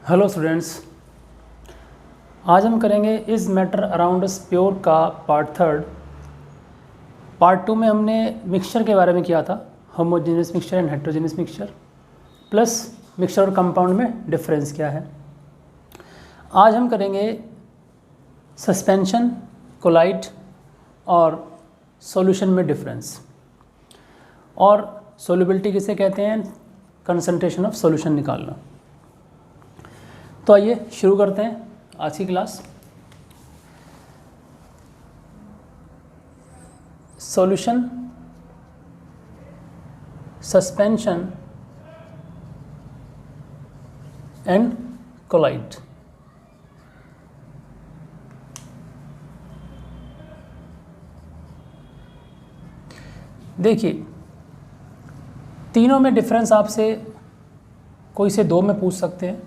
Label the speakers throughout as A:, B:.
A: Hello students, आज हम करेंगे is matter around us pure का पार्ट थर्ड। पार्ट टू में हमने मिक्सचर के बारे में किया था, homogeneous mixture and heterogeneous mixture, plus mixture और कंपाउंड में डिफरेंस क्या है। आज हम करेंगे सस्पेंशन, कोलाइड और सॉल्यूशन में डिफरेंस। और सोल्युबिलिटी किसे कहते हैं? कंसंट्रेशन ऑफ सॉल्यूशन निकालना। तो आइए शुरू करते हैं आज की class. Solution, suspension and colloid. देखिए, तीनों में डिफरेंस आपसे कोई से दो में पूछ सकते हैं,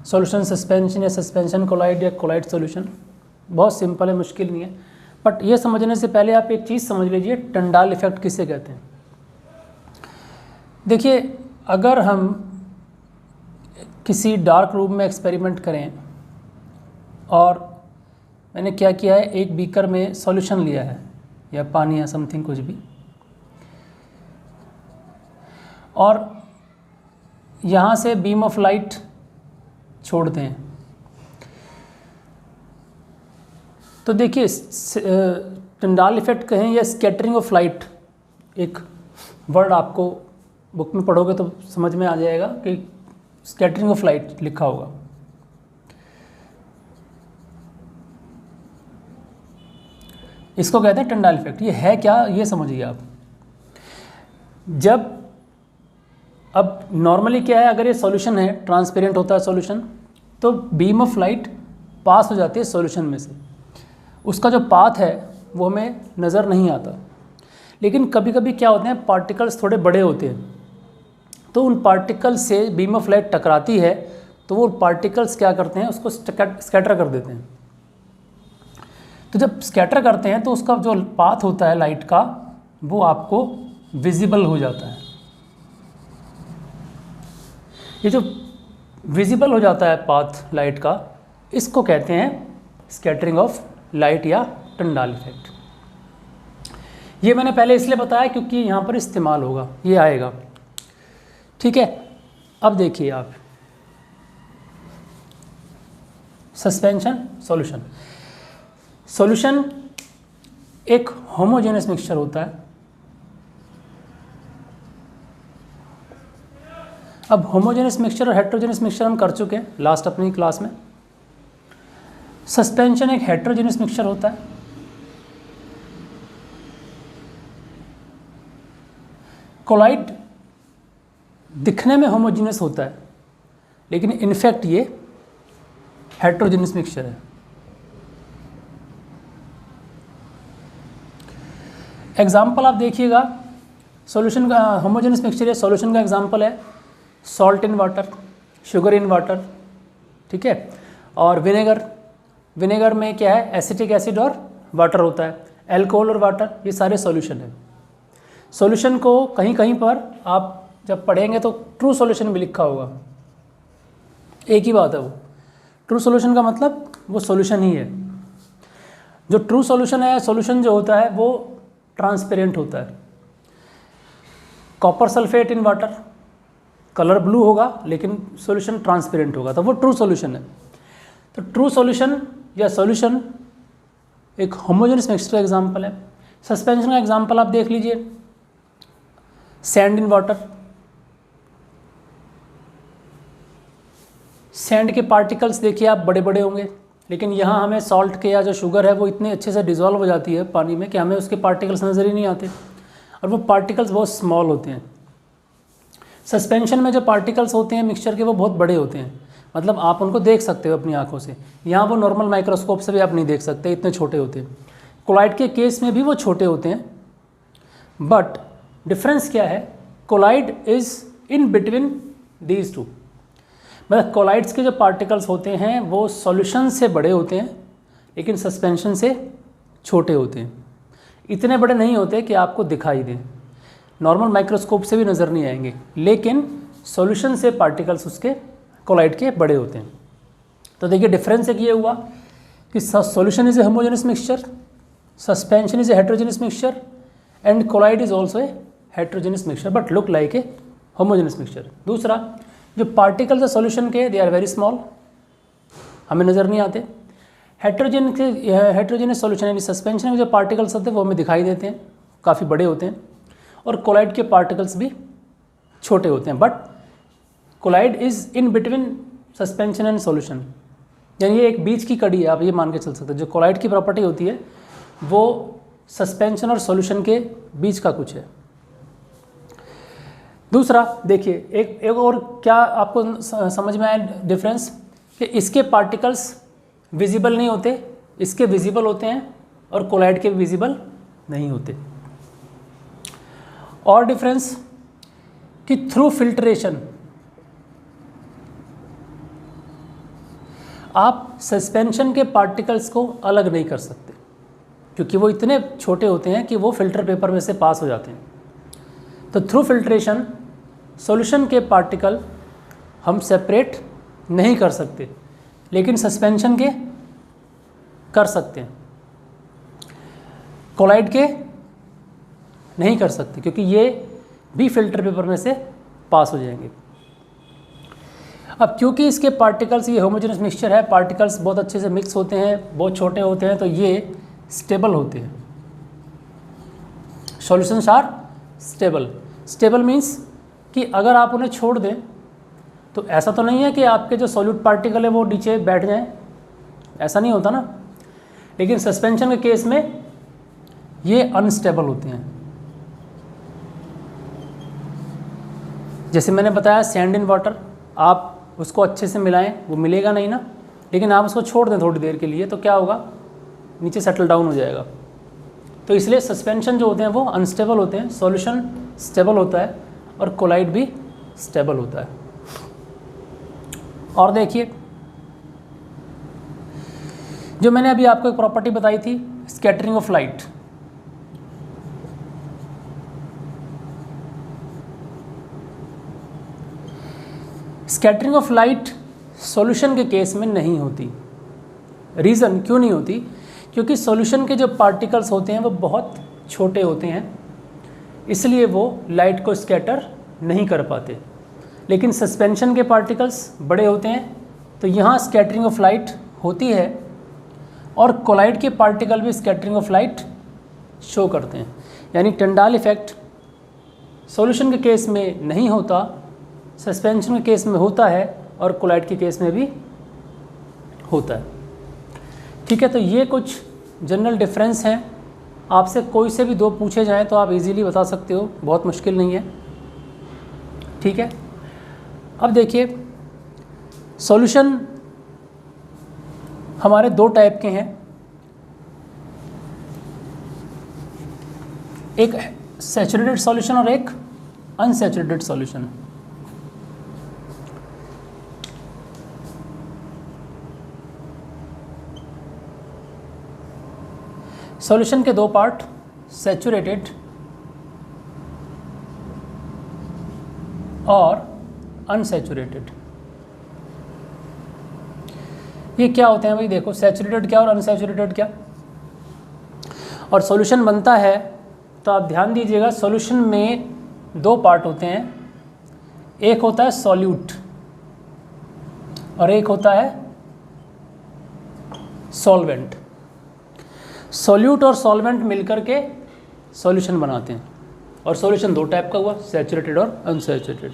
A: सॉल्यूशन सस्पेंशन या सस्पेंशन कोलाइड या कोलाइड सॉल्यूशन। बहुत सिंपल है, मुश्किल नहीं है। बट ये समझने से पहले आप एक चीज़ समझ लीजिए, टंडाल इफेक्ट किसे कहते हैं। देखिए, अगर हम किसी डार्क रूम में एक्सपेरिमेंट करें और मैंने क्या किया है, एक बीकर में सॉल्यूशन लिया है या पानी या समथिंग कुछ भी, और यहाँ से बीम ऑफ लाइट छोड़ दें, तो देखिए टंडाल इफेक्ट कहें या स्कैटरिंग ऑफ लाइट, एक वर्ड आपको बुक में पढ़ोगे तो समझ में आ जाएगा कि स्कैटरिंग ऑफ लाइट लिखा होगा। इसको कहते हैं टंडाल इफेक्ट। ये है क्या, ये समझिए आप। जब अब नॉर्मली क्या है, अगर ये सॉल्यूशन है, ट्रांसपेरेंट होता है सॉल्यूशन, तो बीम ऑफ लाइट पास हो जाती है सॉल्यूशन में से। उसका जो पाथ है वो हमें नज़र नहीं आता। लेकिन कभी कभी क्या होते हैं, पार्टिकल्स थोड़े बड़े होते हैं, तो उन पार्टिकल्स से बीम ऑफ लाइट टकराती है, तो वो पार्टिकल्स क्या करते हैं, उसको स्कैटर कर देते हैं। तो जब स्कैटर करते हैं तो उसका जो पाथ होता है लाइट का, वो आपको विजिबल हो जाता है। ये जो विजिबल हो जाता है पाथ लाइट का, इसको कहते हैं स्कैटरिंग ऑफ लाइट या टंडाल इफेक्ट। ये मैंने पहले इसलिए बताया क्योंकि यहाँ पर इस्तेमाल होगा, ये आएगा। ठीक है, अब देखिए आप, सस्पेंशन, सॉल्यूशन। सॉल्यूशन एक होमोजेनियस मिक्सचर होता है। अब होमोजेनियस मिक्सचर और हेट्रोजेनियस मिक्सचर हम कर चुके हैं लास्ट अपनी क्लास में। सस्पेंशन एक हेट्रोजेनियस मिक्सचर होता है। कोलाइड दिखने में होमोजेनियस होता है, लेकिन इनफैक्ट ये हेट्रोजेनियस मिक्सचर है। एग्जाम्पल आप देखिएगा, सॉल्यूशन का होमोजेनियस मिक्सचर है, सॉल्यूशन का एग्जाम्पल है salt in water, sugar in water, ठीक है। और विनेगर में क्या है, एसिटिक एसिड और वाटर होता है। अल्कोहल और वाटर, ये सारे सॉल्यूशन है। सॉल्यूशन को कहीं कहीं पर आप जब पढ़ेंगे तो ट्रू सॉल्यूशन भी लिखा होगा, एक ही बात है वो। ट्रू सॉल्यूशन का मतलब वो सॉल्यूशन ही है। जो ट्रू सॉल्यूशन है, सॉल्यूशन जो होता है वो ट्रांसपेरेंट होता है। Copper sulphate in water, colour blue होगा लेकिन सॉल्यूशन ट्रांसपेरेंट होगा, तो वो ट्रू सॉल्यूशन है। तो ट्रू सॉल्यूशन या सॉल्यूशन एक होमोजेनियस मिक्सचर का एग्जांपल है। सस्पेंशन का एग्जांपल आप देख लीजिए, सैंड इन वाटर। सैंड के पार्टिकल्स देखिए आप, बड़े बड़े होंगे, लेकिन यहाँ हमें सॉल्ट के या जो शुगर है वो इतने अच्छे से डिज़ोल्व हो जाती है पानी में कि हमें उसके पार्टिकल्स नज़र ही नहीं आते, और वो पार्टिकल्स बहुत स्मॉल होते हैं। सस्पेंशन में जो पार्टिकल्स होते हैं मिक्सचर के, वो बहुत बड़े होते हैं, मतलब आप उनको देख सकते हो अपनी आंखों से। यहाँ वो नॉर्मल माइक्रोस्कोप से भी आप नहीं देख सकते, इतने छोटे होते हैं। कोलाइड के केस में भी वो छोटे होते हैं, बट डिफरेंस क्या है, colloid is in between these two. मतलब कोलाइड्स के जो पार्टिकल्स होते हैं वो सॉल्यूशन से बड़े होते हैं, लेकिन सस्पेंशन से छोटे होते हैं। इतने बड़े नहीं होते कि आपको दिखाई दें, नॉर्मल माइक्रोस्कोप से भी नज़र नहीं आएंगे, लेकिन सॉल्यूशन से पार्टिकल्स उसके कोलाइड के बड़े होते हैं। तो देखिए डिफरेंस एक ये हुआ कि solution is a homogeneous mixture, suspension is a heterogeneous mixture and colloid is also a heterogeneous mixture but look like a homogeneous mixture. दूसरा, जो पार्टिकल्स है सॉल्यूशन के दे आर वेरी स्मॉल, हमें नज़र नहीं आते। हेट्रोजेनस सॉल्यूशन यानी suspension के जो पार्टिकल्स होते हैं वो हमें दिखाई देते हैं, काफ़ी बड़े होते हैं। और कोलाइड के पार्टिकल्स भी छोटे होते हैं, but colloid is in between suspension and solution, यानी ये एक बीच की कड़ी है, आप ये मान के चल सकते हैं। जो कोलाइड की प्रॉपर्टी होती है वो सस्पेंशन और सॉल्यूशन के बीच का कुछ है। दूसरा देखिए, एक और क्या आपको समझ में आया डिफरेंस, कि इसके पार्टिकल्स विजिबल नहीं होते, इसके विजिबल होते हैं, और कोलाइड के विजिबल नहीं होते। और डिफरेंस कि थ्रू फिल्ट्रेशन आप सस्पेंशन के पार्टिकल्स को अलग नहीं कर सकते, क्योंकि वो इतने छोटे होते हैं कि वो फिल्टर पेपर में से पास हो जाते हैं। तो थ्रू फिल्ट्रेशन सॉल्यूशन के पार्टिकल हम सेपरेट नहीं कर सकते, लेकिन सस्पेंशन के कर सकते हैं, कोलाइड के नहीं कर सकते, क्योंकि ये भी फिल्टर पेपर में से पास हो जाएंगे। अब क्योंकि इसके पार्टिकल्स, ये होमोजेनस मिक्सचर है, पार्टिकल्स बहुत अच्छे से मिक्स होते हैं, बहुत छोटे होते हैं, तो ये स्टेबल होते हैं। Solutions are stable. Stable means कि अगर आप उन्हें छोड़ दें तो ऐसा तो नहीं है कि आपके जो सॉल्यूट पार्टिकल है वो नीचे बैठ जाएं, ऐसा नहीं होता ना। लेकिन सस्पेंशन के केस में ये अनस्टेबल होते हैं। जैसे मैंने बताया सैंड इन वाटर, आप उसको अच्छे से मिलाएं, वो मिलेगा नहीं ना, लेकिन आप उसको छोड़ दें थोड़ी देर के लिए तो क्या होगा, नीचे सेटल डाउन हो जाएगा। तो इसलिए सस्पेंशन जो होते हैं वो अनस्टेबल होते हैं, सॉल्यूशन स्टेबल होता है और कोलाइड भी स्टेबल होता है। और देखिए, जो मैंने अभी आपको एक प्रॉपर्टी बताई थी, scattering of light, scattering of light solution के केस में नहीं होती। रीज़न क्यों नहीं होती, क्योंकि सॉल्यूशन के जो पार्टिकल्स होते हैं वो बहुत छोटे होते हैं, इसलिए वो लाइट को स्कैटर नहीं कर पाते। लेकिन सस्पेंशन के पार्टिकल्स बड़े होते हैं, तो यहाँ स्कैटरिंग ऑफ लाइट होती है, और कोलाइड के पार्टिकल भी स्कैटरिंग ऑफ लाइट शो करते हैं। यानी टिंडाल इफेक्ट सॉल्यूशन के केस में नहीं होता, सस्पेंशन के केस में होता है, और कोलाइड के केस में भी होता है। ठीक है, तो ये कुछ जनरल डिफरेंस हैं। आपसे कोई से भी दो पूछे जाएं तो आप इजीली बता सकते हो, बहुत मुश्किल नहीं है। ठीक है, अब देखिए, सॉल्यूशन हमारे दो टाइप के हैं, एक सैचुरेटेड सॉल्यूशन और एक अनसैचुरेटेड सॉल्यूशन। सॉल्यूशन के दो पार्ट, सैचुरेटेड और अनसैचुरेटेड। ये क्या होते हैं भाई, देखो, सैचुरेटेड क्या और अनसैचुरेटेड क्या। और सॉल्यूशन बनता है तो आप ध्यान दीजिएगा, सॉल्यूशन में दो पार्ट होते हैं, एक होता है सॉल्यूट और एक होता है सॉल्वेंट। सॉल्यूट और सॉल्वेंट मिलकर के सॉल्यूशन बनाते हैं, और सॉल्यूशन दो टाइप का हुआ, सैचुरेटेड और अनसैचुरेटेड।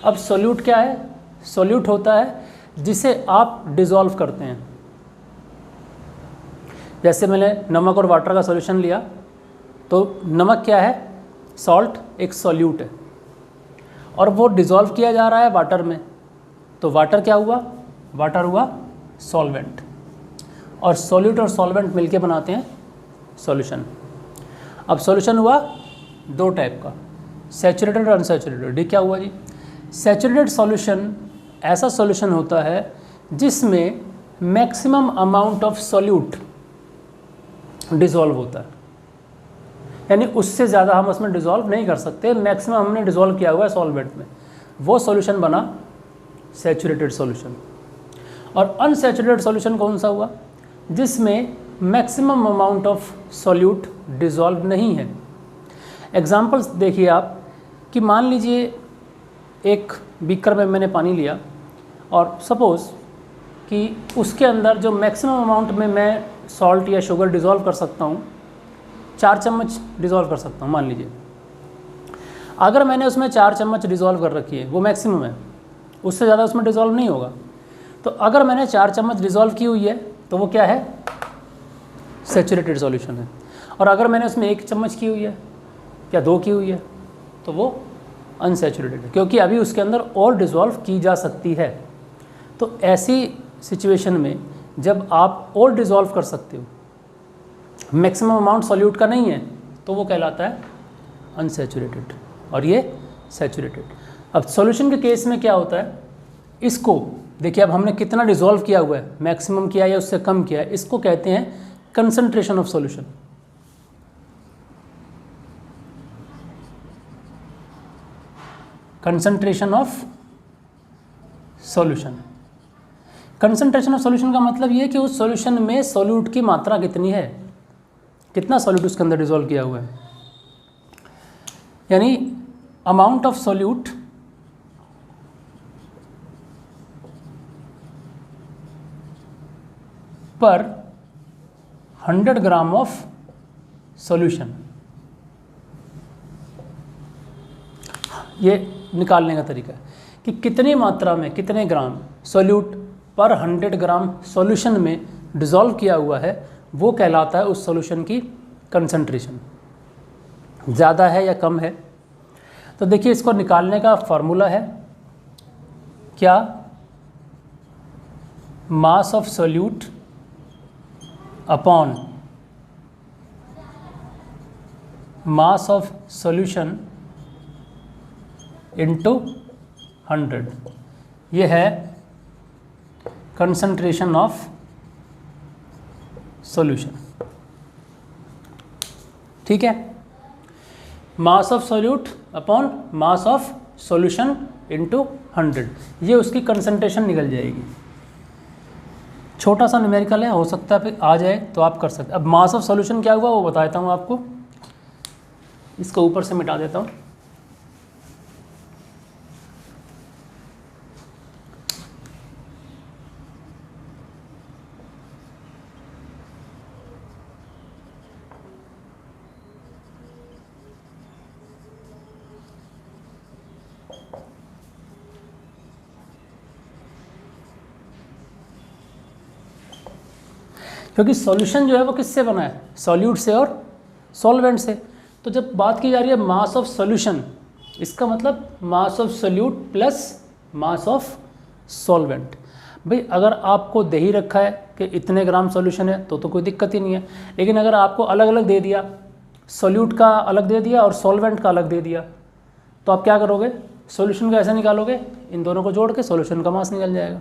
A: अब सॉल्यूट क्या है, सॉल्यूट होता है जिसे आप डिज़ोल्व करते हैं। जैसे मैंने नमक और वाटर का सॉल्यूशन लिया, तो नमक क्या है, सॉल्ट, एक सॉल्यूट है, और वो डिज़ोल्व किया जा रहा है वाटर में, तो वाटर क्या हुआ, वाटर हुआ सॉल्वेंट, और सॉल्यूट और सॉल्वेंट मिलके बनाते हैं सॉल्यूशन। अब सॉल्यूशन हुआ दो टाइप का, सैचुरेटेड और अनसैचुरेटेड। ये क्या हुआ जी, सैचुरेटेड सॉल्यूशन ऐसा सॉल्यूशन होता है जिसमें maximum amount of solute dissolve होता है, यानी उससे ज़्यादा हम उसमें डिज़ोल्व नहीं कर सकते, मैक्सिमम हमने डिज़ोल्व किया हुआ है सॉल्वेंट में, वो सॉल्यूशन बना सैचुरेटेड सॉल्यूशन। और अनसैचुरेटेड सॉल्यूशन कौन सा हुआ? जिसमें maximum amount of solute dissolve नहीं है। एग्जांपल्स देखिए आप कि मान लीजिए एक बीकर में मैंने पानी लिया और सपोज़ कि उसके अंदर जो मैक्सिमम अमाउंट में मैं सॉल्ट या शुगर डिज़ोल्व कर सकता हूँ, 4 चम्मच डिज़ोल्व कर सकता हूँ मान लीजिए। अगर मैंने उसमें 4 चम्मच डिज़ोल्व कर रखी है, वो मैक्सिमम है, उससे ज़्यादा उसमें डिज़ोल्व नहीं होगा। तो अगर मैंने 4 चम्मच डिज़ोल्व की हुई है तो वो क्या है? सैचुरेटेड सॉल्यूशन है। और अगर मैंने उसमें 1 चम्मच की हुई है या 2 की हुई है तो वो अनसैचुरेटेड है, क्योंकि अभी उसके अंदर और डिज़ोल्व की जा सकती है। तो ऐसी सिचुएशन में जब आप और डिज़ोल्व कर सकते हो, मैक्सिमम अमाउंट सॉल्यूट का नहीं है, तो वो कहलाता है अनसैचुरेटेड और ये सैचुरेटेड। अब सॉल्यूशन के केस में क्या होता है, इसको देखिए अब हमने कितना डिज़ोल्व किया हुआ है, मैक्सिमम किया या उससे कम किया है, इसको कहते हैं concentration of solution. Concentration of solution. Concentration of solution का मतलब ये है कि उस सॉल्यूशन में सॉल्यूट की मात्रा कितनी है, कितना सॉल्यूट उसके अंदर डिज़ोल्व किया हुआ है, यानी अमाउंट ऑफ सॉल्यूट पर 100 ग्राम ऑफ सॉल्यूशन। ये निकालने का तरीका है कि कितनी मात्रा में, कितने ग्राम सॉल्यूट पर 100 ग्राम सॉल्यूशन में डिज़ोल्व किया हुआ है, वो कहलाता है उस सॉल्यूशन की कंसंट्रेशन। ज़्यादा है या कम है, तो देखिए इसको निकालने का फार्मूला है क्या? Mass of solute upon mass of solution into 100। ये है कंसंट्रेशन ऑफ सॉल्यूशन। ठीक है, mass of solute upon mass of solution into 100, ये उसकी कंसंट्रेशन निकल जाएगी। छोटा सा न्यूमेरिकल है, हो सकता है फिर आ जाए तो आप कर सकते। अब मास ऑफ सॉल्यूशन क्या हुआ वो बताता हूँ आपको, इसको ऊपर से मिटा देता हूँ। क्योंकि सॉल्यूशन जो है वो किससे बना है? सॉल्यूट से और सॉल्वेंट से। तो जब बात की जा रही है मास ऑफ सॉल्यूशन, इसका मतलब mass of solute plus mass of solvent. भाई अगर आपको दे ही रखा है कि इतने ग्राम सॉल्यूशन है तो कोई दिक्कत ही नहीं है, लेकिन अगर आपको अलग अलग दे दिया, सॉल्यूट का अलग दे दिया और सॉल्वेंट का अलग दे दिया, तो आप क्या करोगे? सॉल्यूशन का ऐसे निकालोगे, इन दोनों को जोड़ के सॉल्यूशन का मास निकल जाएगा।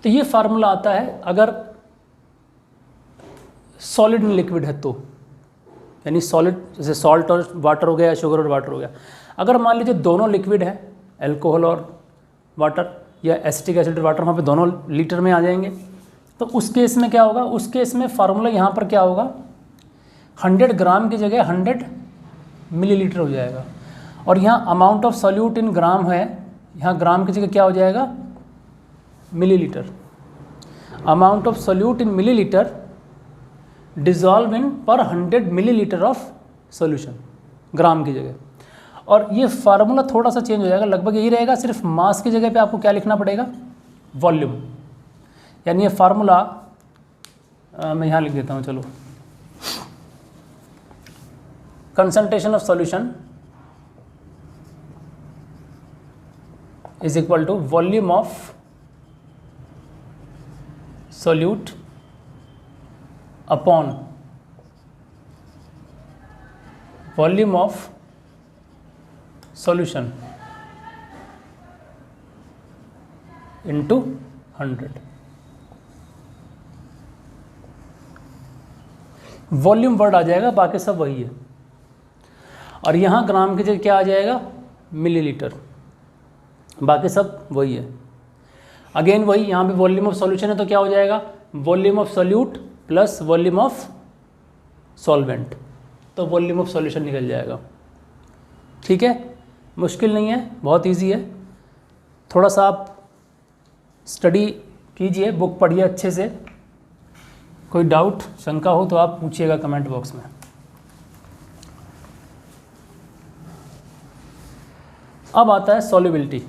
A: तो ये फार्मूला आता है अगर सॉलिड में लिक्विड है तो, यानी सॉलिड जैसे सॉल्ट और वाटर हो गया या शुगर और वाटर हो गया। अगर मान लीजिए दोनों लिक्विड है, अल्कोहल और वाटर या एसिटिक एसिड और वाटर, वहाँ पे दोनों लीटर में आ जाएंगे, तो उस केस में क्या होगा? उस केस में फार्मूला यहाँ पर क्या होगा? 100 ग्राम की जगह 100 मिलीलीटर हो जाएगा। और यहाँ अमाउंट ऑफ सॉल्यूट इन ग्राम है, यहाँ ग्राम की जगह क्या हो जाएगा? Millilitre. Amount of solute in millilitre dissolve इन पर 100 मिलीलीटर ऑफ सॉल्यूशन, ग्राम की जगह। और ये फार्मूला थोड़ा सा चेंज हो जाएगा, लगभग यही रहेगा, सिर्फ मास की जगह पे आपको क्या लिखना पड़ेगा? वॉल्यूम। यानी ये फार्मूला मैं यहाँ लिख देता हूँ, चलो। Concentration of solution is equal to volume of solute upon volume of solution into 100। Volume word आ जाएगा, बाकी सब वही है। और यहाँ ग्राम की जगह क्या आ जाएगा? मिलीलीटर। बाकी सब वही है। अगेन वही, यहाँ पे वॉल्यूम ऑफ सॉल्यूशन है तो क्या हो जाएगा, volume of solute plus volume of solvent, तो वॉल्यूम ऑफ सॉल्यूशन निकल जाएगा। ठीक है, मुश्किल नहीं है, बहुत इजी है। थोड़ा सा आप स्टडी कीजिए, बुक पढ़िए अच्छे से। कोई डाउट शंका हो तो आप पूछिएगा कमेंट बॉक्स में। अब आता है सॉल्युबिलिटी।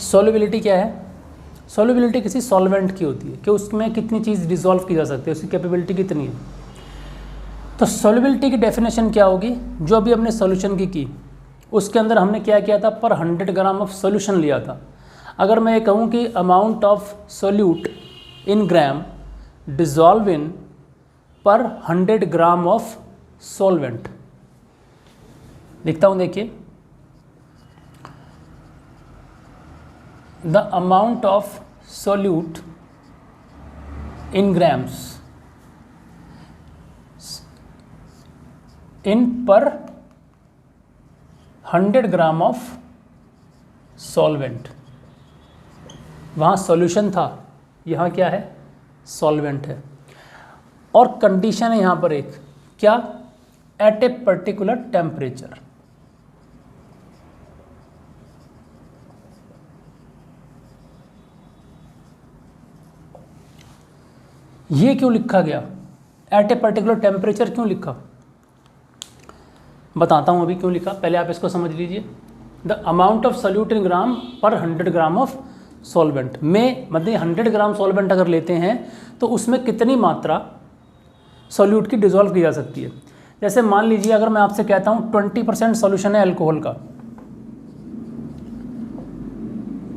A: सॉल्युबिलिटी क्या है? सॉल्युबिलिटी किसी सॉल्वेंट की होती है कि उसमें कितनी चीज़ डिसॉल्व की जा सकती है, उसकी कैपेबिलिटी कितनी है। तो सॉल्युबिलिटी की डेफिनेशन क्या होगी, जो अभी हमने सॉल्यूशन की उसके अंदर हमने क्या किया था, पर 100 ग्राम ऑफ सॉल्यूशन लिया था। अगर मैं ये कहूँ कि amount of solute in gram dissolve in पर 100 ग्राम ऑफ सॉल्वेंट, लिखता हूँ देखिए, the amount of solute in grams इन पर 100 ग्राम ऑफ सॉल्वेंट। वहाँ सॉल्यूशन था, यहाँ क्या है, सॉल्वेंट है। और कंडीशन है यहाँ पर एक, क्या, एट ए पर्टिकुलर टेम्परेचर। ये क्यों लिखा गया, एट ए पर्टिकुलर टेम्परेचर क्यों लिखा, बताता हूँ अभी क्यों लिखा, पहले आप इसको समझ लीजिए। The amount of solute in gram per 100 gram of solvent में, मतलब 100 ग्राम सॉल्वेंट अगर लेते हैं तो उसमें कितनी मात्रा सॉल्यूट की डिसॉल्व की जा सकती है। जैसे मान लीजिए अगर मैं आपसे कहता हूँ 20% सॉल्यूशन है अल्कोहल का,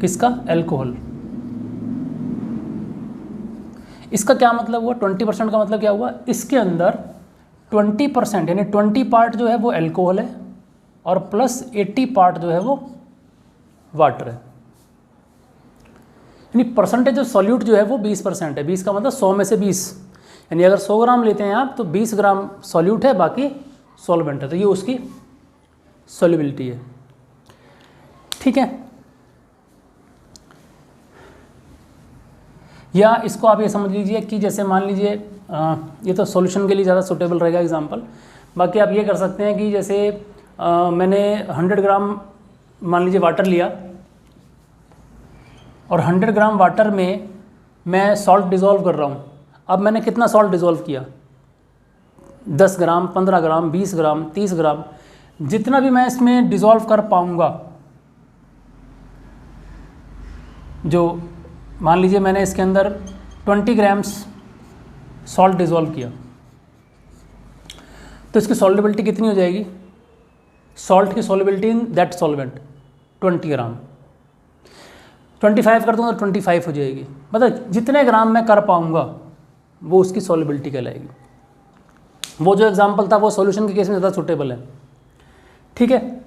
A: किसका, अल्कोहल। इसका क्या मतलब हुआ, 20% का मतलब क्या हुआ, इसके अंदर 20% यानी 20 पार्ट जो है वो अल्कोहल है और प्लस 80 पार्ट जो है वो वाटर है। यानी परसेंटेज ऑफ सॉल्यूट जो है वो 20% है। 20 का मतलब 100 में से 20, यानी अगर 100 ग्राम लेते हैं आप तो 20 ग्राम सॉल्यूट है, बाकी सॉल्वेंट है, तो ये उसकी सॉल्युबिलिटी है। ठीक है, या इसको आप ये समझ लीजिए कि जैसे मान लीजिए ये तो सॉल्यूशन के लिए ज़्यादा सूटेबल रहेगा एग्जांपल, बाकी आप ये कर सकते हैं कि जैसे मैंने 100 ग्राम मान लीजिए वाटर लिया और 100 ग्राम वाटर में मैं सॉल्ट डिज़ोल्व कर रहा हूँ। अब मैंने कितना सॉल्ट डिज़ोल्व किया, 10 ग्राम, 15 ग्राम, 20 ग्राम, 30 ग्राम, जितना भी मैं इसमें डिज़ोल्व कर पाऊँगा। जो मान लीजिए मैंने इसके अंदर 20 ग्राम्स सॉल्ट डिज़ोल्व किया, तो इसकी सॉल्युबिलिटी कितनी हो जाएगी, सॉल्ट की सॉल्युबिलिटी इन दैट सॉल्वेंट 20 ग्राम। 25 कर दूँगा तो 25 हो जाएगी, मतलब जितने ग्राम मैं कर पाऊँगा वो उसकी सॉल्युबिलिटी कहलाएगी। वो जो एग्जांपल था वो सॉल्यूशन के केस में ज़्यादा सूटेबल है। ठीक है,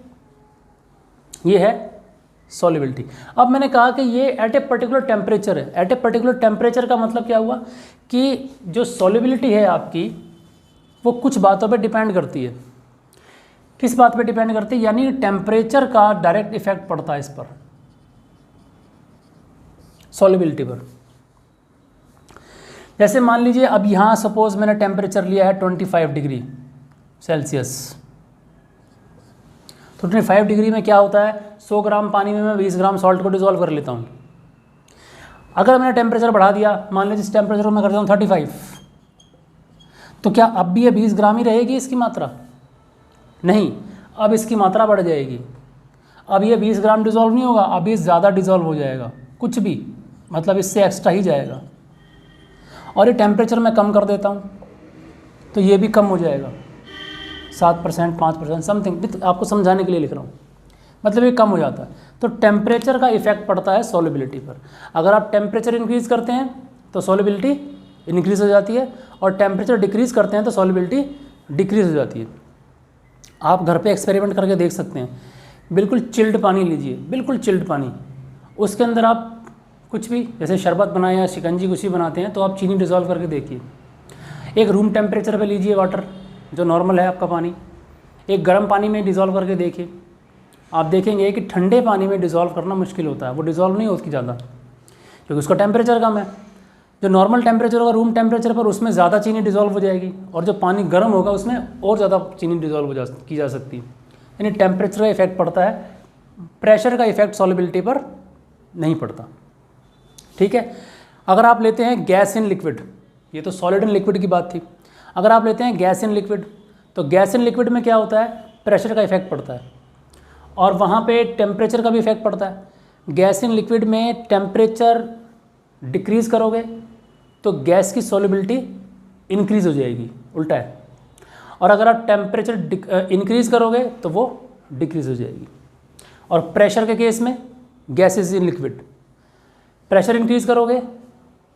A: ये है सॉल्युबिलिटी। अब मैंने कहा कि ये एट ए पर्टिकुलर टेम्परेचर है। एट ए पर्टिकुलर टेम्परेचर का मतलब क्या हुआ कि जो सॉल्युबिलिटी है आपकी वो कुछ बातों पे डिपेंड करती है। किस बात पे डिपेंड करती है, यानी टेम्परेचर का डायरेक्ट इफेक्ट पड़ता है इस पर, सॉल्युबिलिटी पर। जैसे मान लीजिए अब यहाँ सपोज मैंने टेम्परेचर लिया है 25 डिग्री सेल्सियस, तो 25 डिग्री में क्या होता है, 100 ग्राम पानी में मैं 20 ग्राम सॉल्ट को डिज़ोल्व कर लेता हूँ। अगर मैंने टेम्परेचर बढ़ा दिया, मान लीजिए इस टेम्परेचर को मैं कर देता हूँ 35, तो क्या अब भी ये 20 ग्राम ही रहेगी इसकी मात्रा? नहीं, अब इसकी मात्रा बढ़ जाएगी। अब ये 20 ग्राम डिज़ोल्व नहीं होगा, अब ये ज़्यादा डिज़ोल्व हो जाएगा, कुछ भी मतलब इससे एक्स्ट्रा ही जाएगा। और ये टेम्परेचर मैं कम कर देता हूँ तो ये भी कम हो जाएगा, 7%, 5% समथिंग, आपको समझाने के लिए लिख रहा हूँ, मतलब ये कम हो जाता है। तो टेम्परेचर का इफेक्ट पड़ता है सॉल्युबिलिटी पर। अगर आप टेम्परेचर इंक्रीज़ करते हैं तो सॉल्युबिलिटी इंक्रीज़ हो जाती है, और टेम्परेचर डिक्रीज़ करते हैं तो सॉल्युबिलिटी डिक्रीज़ हो जाती है। आप घर पे एक्सपेरिमेंट करके देख सकते हैं। बिल्कुल चिल्ड पानी लीजिए, बिल्कुल चिल्ड पानी, उसके अंदर आप कुछ भी जैसे शरबत बनाए या शिकंजी कुछ भी बनाते हैं तो आप चीनी डिज़ोल्व करके देखिए। एक रूम टेम्परेचर पे लीजिए वाटर, जो नॉर्मल है आपका पानी, एक गर्म पानी में डिज़ोल्व करके देखिए, आप देखेंगे कि ठंडे पानी में डिज़ोल्व करना मुश्किल होता है, वो डिज़ोल्व नहीं होती ज़्यादा क्योंकि उसका टेम्परेचर कम है। जो नॉर्मल टेम्परेचर होगा रूम टेम्परेचर पर, उसमें ज़्यादा चीनी डिज़ोल्व हो जाएगी, और जो पानी गर्म होगा उसमें और ज़्यादा चीनी डिज़ोल्व की जा सकती है। यानी टेम्परेचर का इफेक्ट पड़ता है, प्रेशर का इफेक्ट सॉल्युबिलिटी पर नहीं पड़ता। ठीक है, अगर आप लेते हैं गैस इन लिक्विड, ये तो सॉलिड इन लिक्विड की बात थी, अगर आप लेते हैं गैस इन लिक्विड, तो गैस इन लिक्विड में क्या होता है, प्रेशर का इफेक्ट पड़ता है और वहाँ पे टेम्परेचर का भी इफेक्ट पड़ता है। गैस इन लिक्विड में टेम्परेचर डिक्रीज़ करोगे तो गैस की सॉल्युबिलिटी इंक्रीज़ हो जाएगी, उल्टा है, और अगर आप टेम्परेचर इंक्रीज़ करोगे तो वो डिक्रीज़ हो जाएगी। और प्रेशर के केस में gas is in liquid, pressure increase करोगे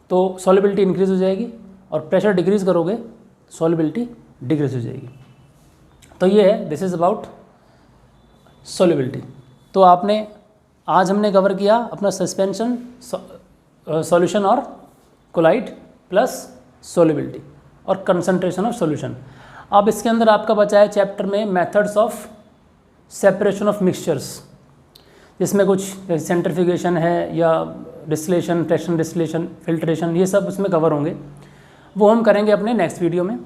A: तो सॉल्युबिलिटी इंक्रीज़ हो जाएगी और प्रेशर डिक्रीज़ करोगे सॉल्युबिलिटी डिक्रीज़ हो जाएगी। तो ये है, दिस इज़ अबाउट सॉल्युबिलिटी। तो आपने आज हमने कवर किया अपना सस्पेंशन, सॉल्यूशन और कोलाइड प्लस सॉल्युबिलिटी और कंसंट्रेशन ऑफ सॉल्यूशन। अब इसके अंदर आपका बचा है चैप्टर में methods of separation of mixtures, जिसमें कुछ सेंट्रीफ्यूगेशन है या डिस्टिलेशन, फ्रैक्शन डिस्टिलेशन, फिल्ट्रेशन, ये सब उसमें कवर होंगे, वो हम करेंगे अपने नेक्स्ट वीडियो में।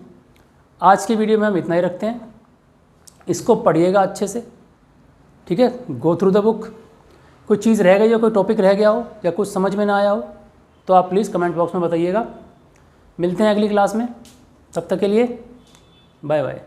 A: आज की वीडियो में हम इतना ही रखते हैं, इसको पढ़िएगा अच्छे से, ठीक है, गो थ्रू द बुक। कोई चीज़ रह गई हो, कोई टॉपिक रह गया हो या कुछ समझ में ना आया हो तो आप प्लीज़ कमेंट बॉक्स में बताइएगा। मिलते हैं अगली क्लास में, तब तक के लिए बाय बाय।